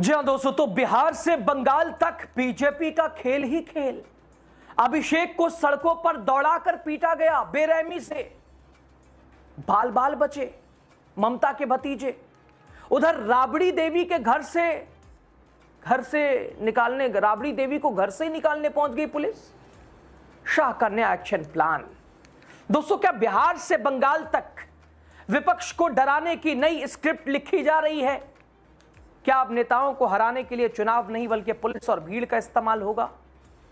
जी हां दोस्तों, तो बिहार से बंगाल तक बीजेपी का खेल ही खेल। अभिषेक को सड़कों पर दौड़ाकर पीटा गया बेरहमी से, बाल बाल बचे ममता के भतीजे। उधर राबड़ी देवी के घर से निकालने, राबड़ी देवी को घर से ही निकालने पहुंच गई पुलिस। शाह का नया एक्शन प्लान। दोस्तों, क्या बिहार से बंगाल तक विपक्ष को डराने की नई स्क्रिप्ट लिखी जा रही है? क्या अब नेताओं को हराने के लिए चुनाव नहीं बल्कि पुलिस और भीड़ का इस्तेमाल होगा?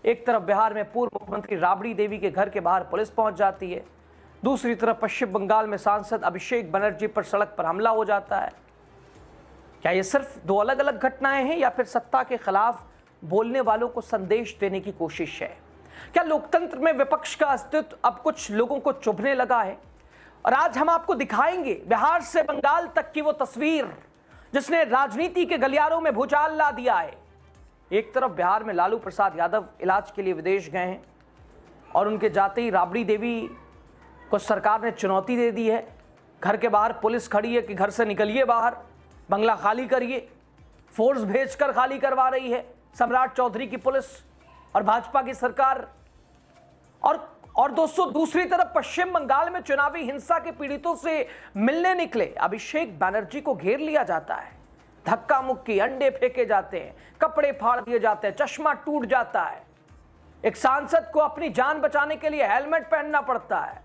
एक तरफ बिहार में पूर्व मुख्यमंत्री राबड़ी देवी के घर के बाहर पुलिस पहुंच जाती है, दूसरी तरफ पश्चिम बंगाल में सांसद अभिषेक बनर्जी पर सड़क पर हमला हो जाता है। क्या ये सिर्फ दो अलग अलग घटनाएं हैं या फिर सत्ता के खिलाफ बोलने वालों को संदेश देने की कोशिश है? क्या लोकतंत्र में विपक्ष का अस्तित्व अब कुछ लोगों को चुभने लगा है? और आज हम आपको दिखाएंगे बिहार से बंगाल तक की वो तस्वीर जिसने राजनीति के गलियारों में भूचाल ला दिया है। एक तरफ बिहार में लालू प्रसाद यादव इलाज के लिए विदेश गए हैं और उनके जाते ही राबड़ी देवी को सरकार ने चुनौती दे दी है। घर के बाहर पुलिस खड़ी है कि घर से निकलिए बाहर, बंगला खाली करिए। फोर्स भेजकर खाली करवा रही है सम्राट चौधरी की पुलिस और भाजपा की सरकार। और दोस्तों, दूसरी तरफ पश्चिम बंगाल में चुनावी हिंसा के पीड़ितों से मिलने निकले अभिषेक बनर्जी को घेर लिया जाता है। धक्का मुक्की, अंडे फेंके जाते हैं, कपड़े फाड़ दिए जाते हैं, चश्मा टूट जाता है। एक सांसद को अपनी जान बचाने के लिए हेलमेट पहनना पड़ता है।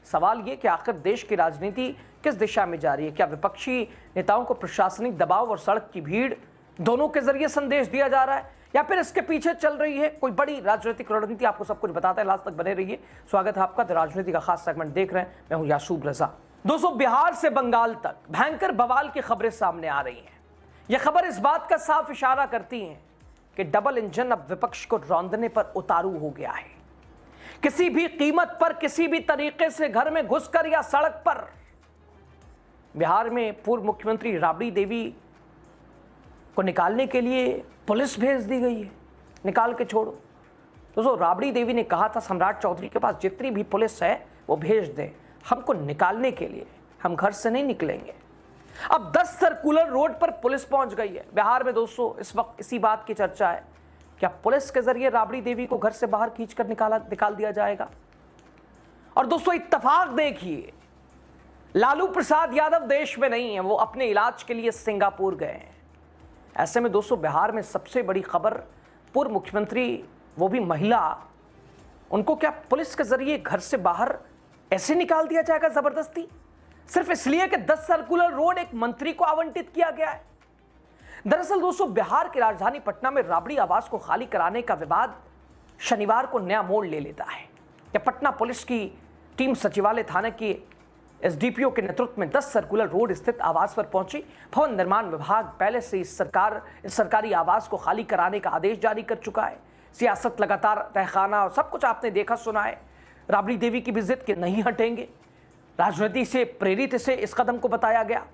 सवाल यह कि आखिर देश की राजनीति किस दिशा में जा रही है? क्या विपक्षी नेताओं को प्रशासनिक दबाव और सड़क की भीड़ दोनों के जरिए संदेश दिया जा रहा है या फिर इसके पीछे चल रही है कोई बड़ी राजनीतिक रणनीति? आपको सब कुछ बताते हैं, लास्ट तक बने रहिए। स्वागत है आपका, राजनीति का खास सेगमेंट देख रहे हैं। मैं हूं यासूब रजा। दोस्तों, बिहार से बंगाल तक भयंकर बवाल की खबरें सामने आ रही हैं। यह खबर इस बात का साफ इशारा करती है कि डबल इंजन अब विपक्ष को रौंदने पर उतारू हो गया है। किसी भी कीमत पर, किसी भी तरीके से घर में घुसकर या सड़क पर बिहार में पूर्व मुख्यमंत्री राबड़ी देवी को निकालने के लिए पुलिस भेज दी गई है। निकाल के छोड़ो दोस्तों, राबड़ी देवी ने कहा था सम्राट चौधरी के पास जितनी भी पुलिस है वो भेज दें, हमको निकालने के लिए, हम घर से नहीं निकलेंगे। अब 10 सर्कुलर रोड पर पुलिस पहुंच गई है बिहार में। दोस्तों, इस वक्त इसी बात की चर्चा है, क्या पुलिस के जरिए राबड़ी देवी को घर से बाहर खींचकर निकाल दिया जाएगा? और दोस्तों, इत्तेफाक देखिए, लालू प्रसाद यादव देश में नहीं है, वो अपने इलाज के लिए सिंगापुर गए हैं। ऐसे में दोस्तों, बिहार में सबसे बड़ी खबर, पूर्व मुख्यमंत्री, वो भी महिला, उनको क्या पुलिस के जरिए घर से बाहर ऐसे निकाल दिया जाएगा जबरदस्ती, सिर्फ इसलिए कि 10 सर्कुलर रोड एक मंत्री को आवंटित किया गया है? दरअसल दोस्तों, बिहार की राजधानी पटना में राबड़ी आवास को खाली कराने का विवाद शनिवार को नया मोड़ ले लेता है। पटना पुलिस की टीम सचिवालय थाने की एसडीपीओ के नेतृत्व में 10 सर्कुलर रोड स्थित आवास पर पहुंची। भवन निर्माण विभाग पहले से इस सरकारी आवास को खाली कराने का आदेश जारी कर चुका है। सियासत लगातार तहखाना और सब कुछ आपने देखा सुना है। राबड़ी देवी की भी जिद के नहीं हटेंगे, राजनीति से प्रेरित से इस कदम को बताया गया।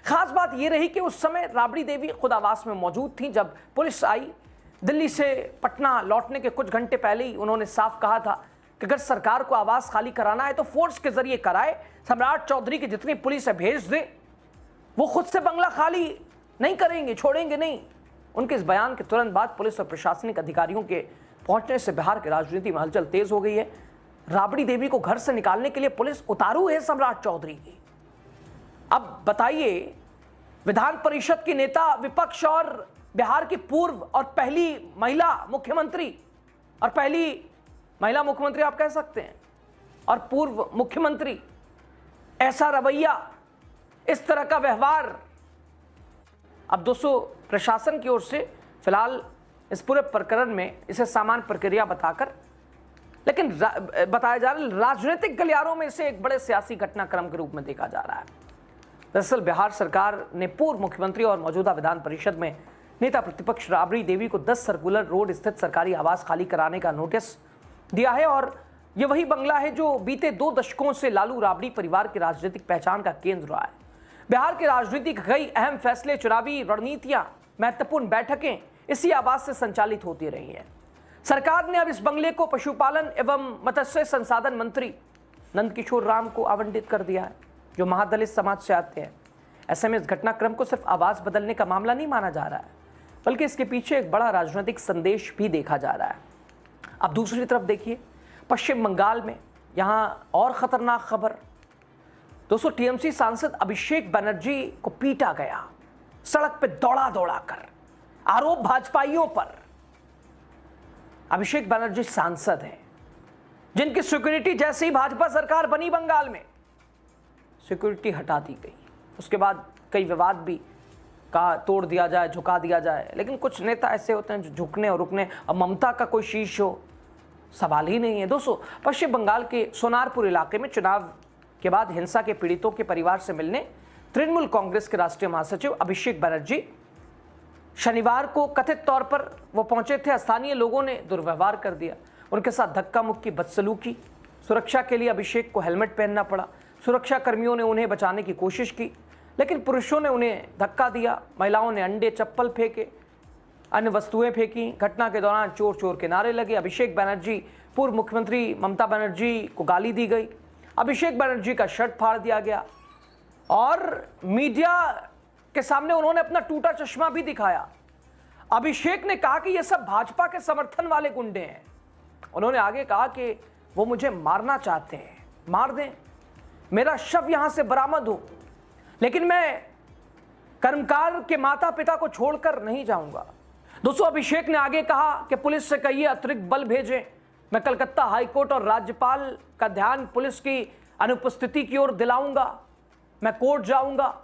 खास बात यह रही कि उस समय राबड़ी देवी खुद आवास में मौजूद थी जब पुलिस आई। दिल्ली से पटना लौटने के कुछ घंटे पहले ही उन्होंने साफ कहा था कि अगर सरकार को आवास खाली कराना है तो फोर्स के जरिए कराए, सम्राट चौधरी की जितनी पुलिस है भेज दे, वो खुद से बंगला खाली नहीं करेंगे, छोड़ेंगे नहीं। उनके इस बयान के तुरंत बाद पुलिस और प्रशासनिक अधिकारियों के पहुंचने से बिहार की राजनीति में हलचल तेज हो गई है। राबड़ी देवी को घर से निकालने के लिए पुलिस उतारू है सम्राट चौधरी की। अब बताइए, विधान परिषद की नेता विपक्ष और बिहार की पूर्व और पहली महिला मुख्यमंत्री, और पहली महिला मुख्यमंत्री आप कह सकते हैं, और पूर्व मुख्यमंत्री, ऐसा रवैया, इस तरह का व्यवहार। अब दोस्तों, प्रशासन की ओर से फिलहाल इस पूरे प्रकरण में इसे सामान्य प्रक्रिया बताकर, लेकिन बताया जा रहा है राजनीतिक गलियारों में इसे एक बड़े सियासी घटनाक्रम के रूप में देखा जा रहा है। दरअसल बिहार सरकार ने पूर्व मुख्यमंत्री और मौजूदा विधान परिषद में नेता प्रतिपक्ष राबड़ी देवी को 10 सर्कुलर रोड स्थित सरकारी आवास खाली कराने का नोटिस दिया है। और यह वही बंगला है जो बीते 2 दशकों से लालू राबड़ी परिवार की राजनीतिक पहचान का केंद्र रहा है। बिहार की राजनीति के कई अहम फैसले, चुनावी रणनीतियां, महत्वपूर्ण बैठकें इसी आवास से संचालित होती रही हैं। सरकार ने अब इस बंगले को पशुपालन एवं मत्स्य संसाधन मंत्री नंदकिशोर राम को आवंटित कर दिया है, जो महादलित समाज से आते हैं। ऐसे में इस घटनाक्रम को सिर्फ आवास बदलने का मामला नहीं माना जा रहा है, बल्कि इसके पीछे एक बड़ा राजनीतिक संदेश भी देखा जा रहा है। अब दूसरी तरफ देखिए, पश्चिम बंगाल में यहां और खतरनाक खबर। दोस्तों, टीएमसी सांसद अभिषेक बनर्जी को पीटा गया, सड़क पे दौड़ा दौड़ा कर। आरोप भाजपाइयों पर। अभिषेक बनर्जी सांसद हैं जिनकी सिक्योरिटी जैसे ही भाजपा सरकार बनी बंगाल में, सिक्योरिटी हटा दी गई। उसके बाद कई विवाद भी का तोड़ दिया जाए, झुका दिया जाए, लेकिन कुछ नेता ऐसे होते हैं जो झुकने और रुकने। अब ममता का कोई शीश हो, सवाल ही नहीं है। दोस्तों, पश्चिम बंगाल के सोनारपुर इलाके में चुनाव के बाद हिंसा के पीड़ितों के परिवार से मिलने तृणमूल कांग्रेस के राष्ट्रीय महासचिव अभिषेक बनर्जी शनिवार को कथित तौर पर वो पहुंचे थे। स्थानीय लोगों ने दुर्व्यवहार कर दिया, उनके साथ धक्का मुक्की, बदसलूकी। सुरक्षा के लिए अभिषेक को हेलमेट पहनना पड़ा। सुरक्षा कर्मियों ने उन्हें बचाने की कोशिश की, लेकिन पुरुषों ने उन्हें धक्का दिया। महिलाओं ने अंडे, चप्पल फेंके, अन्य वस्तुएं फेंकी। घटना के दौरान चोर चोर के नारे लगे। अभिषेक बनर्जी, पूर्व मुख्यमंत्री ममता बनर्जी को गाली दी गई। अभिषेक बनर्जी का शर्ट फाड़ दिया गया और मीडिया के सामने उन्होंने अपना टूटा चश्मा भी दिखाया। अभिषेक ने कहा कि ये सब भाजपा के समर्थन वाले गुंडे हैं। उन्होंने आगे कहा कि वो मुझे मारना चाहते हैं, मार दें, मेरा शव यहां से बरामद हो, लेकिन मैं कर्मकार के माता पिता को छोड़कर नहीं जाऊंगा। दोस्तों, अभिषेक ने आगे कहा कि पुलिस से कहिए अतिरिक्त बल भेजें। मैं कलकत्ता हाईकोर्ट और राज्यपाल का ध्यान पुलिस की अनुपस्थिति की ओर दिलाऊंगा। मैं कोर्ट जाऊंगा।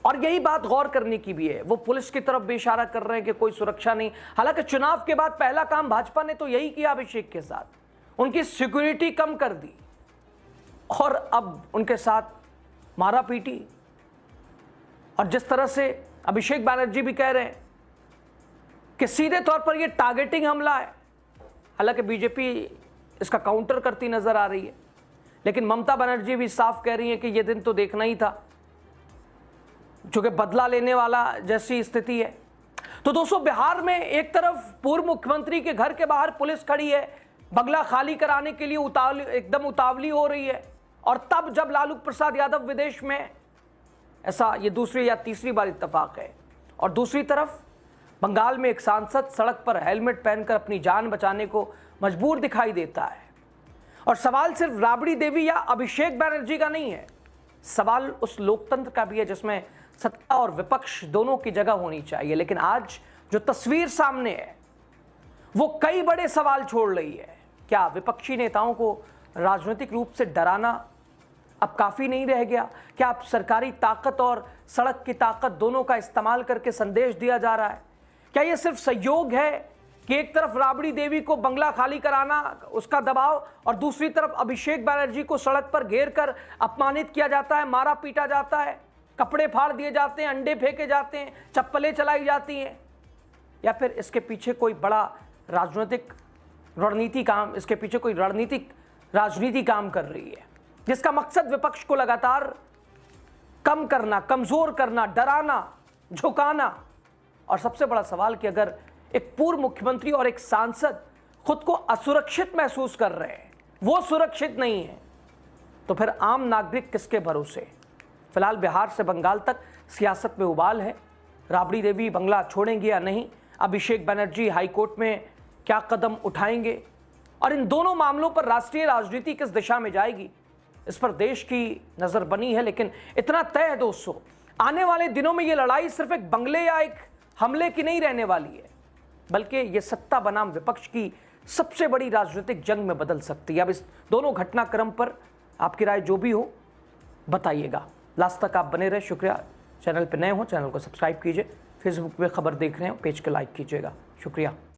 और यही बात गौर करने की भी है, वो पुलिस की तरफ भी इशारा कर रहे हैं कि कोई सुरक्षा नहीं। हालांकि चुनाव के बाद पहला काम भाजपा ने तो यही किया अभिषेक के साथ, उनकी सिक्योरिटी कम कर दी और अब उनके साथ मारा पीटी। और जिस तरह से अभिषेक बनर्जी भी कह रहे हैं कि सीधे तौर पर यह टारगेटिंग हमला है। हालांकि बीजेपी इसका काउंटर करती नजर आ रही है, लेकिन ममता बनर्जी भी साफ कह रही है कि यह दिन तो देखना ही था, जो कि बदला लेने वाला जैसी स्थिति है। तो दोस्तों, बिहार में एक तरफ पूर्व मुख्यमंत्री के घर के बाहर पुलिस खड़ी है, बंगला खाली कराने के लिए एकदम उतावली हो रही है। और तब जब लालू प्रसाद यादव विदेश में, ऐसा ये दूसरी या तीसरी बार इत्तेफाक है। और दूसरी तरफ बंगाल में एक सांसद सड़क पर हेलमेट पहनकर अपनी जान बचाने को मजबूर दिखाई देता है। और सवाल सिर्फ राबड़ी देवी या अभिषेक बनर्जी का नहीं है, सवाल उस लोकतंत्र का भी है जिसमें सत्ता और विपक्ष दोनों की जगह होनी चाहिए। लेकिन आज जो तस्वीर सामने है वो कई बड़े सवाल छोड़ रही है। क्या विपक्षी नेताओं को राजनीतिक रूप से डराना अब काफी नहीं रह गया? क्या अब सरकारी ताकत और सड़क की ताकत दोनों का इस्तेमाल करके संदेश दिया जा रहा है? क्या यह सिर्फ संयोग है कि एक तरफ राबड़ी देवी को बंगला खाली कराना, उसका दबाव, और दूसरी तरफ अभिषेक बनर्जी को सड़क पर घेर कर अपमानित किया जाता है, मारा पीटा जाता है, कपड़े फाड़ दिए जाते हैं, अंडे फेंके जाते हैं, चप्पलें चलाई जाती हैं? या फिर इसके पीछे कोई बड़ा राजनीतिक रणनीति काम, इसके पीछे कोई राजनीति काम कर रही है जिसका मकसद विपक्ष को लगातार कम करना, कमजोर करना, डराना, झुकाना? और सबसे बड़ा सवाल कि अगर एक पूर्व मुख्यमंत्री और एक सांसद खुद को असुरक्षित महसूस कर रहे हैं, वो सुरक्षित नहीं है, तो फिर आम नागरिक किसके भरोसे? फिलहाल बिहार से बंगाल तक सियासत में उबाल है। राबड़ी देवी बंगला छोड़ेंगे या नहीं? अभिषेक बनर्जी हाईकोर्ट में क्या कदम उठाएंगे? और इन दोनों मामलों पर राष्ट्रीय राजनीति किस दिशा में जाएगी, इस पर देश की नजर बनी है। लेकिन इतना तय है दोस्तों, आने वाले दिनों में यह लड़ाई सिर्फ एक बंगले या एक हमले की नहीं रहने वाली है, बल्कि यह सत्ता बनाम विपक्ष की सबसे बड़ी राजनीतिक जंग में बदल सकती है। अब इस दोनों घटनाक्रम पर आपकी राय जो भी हो बताइएगा। लास्ट तक आप बने रहे, शुक्रिया। चैनल पर नए हो चैनल को सब्सक्राइब कीजिए, फेसबुक पे खबर देख रहे हो पेज को लाइक कीजिएगा। शुक्रिया।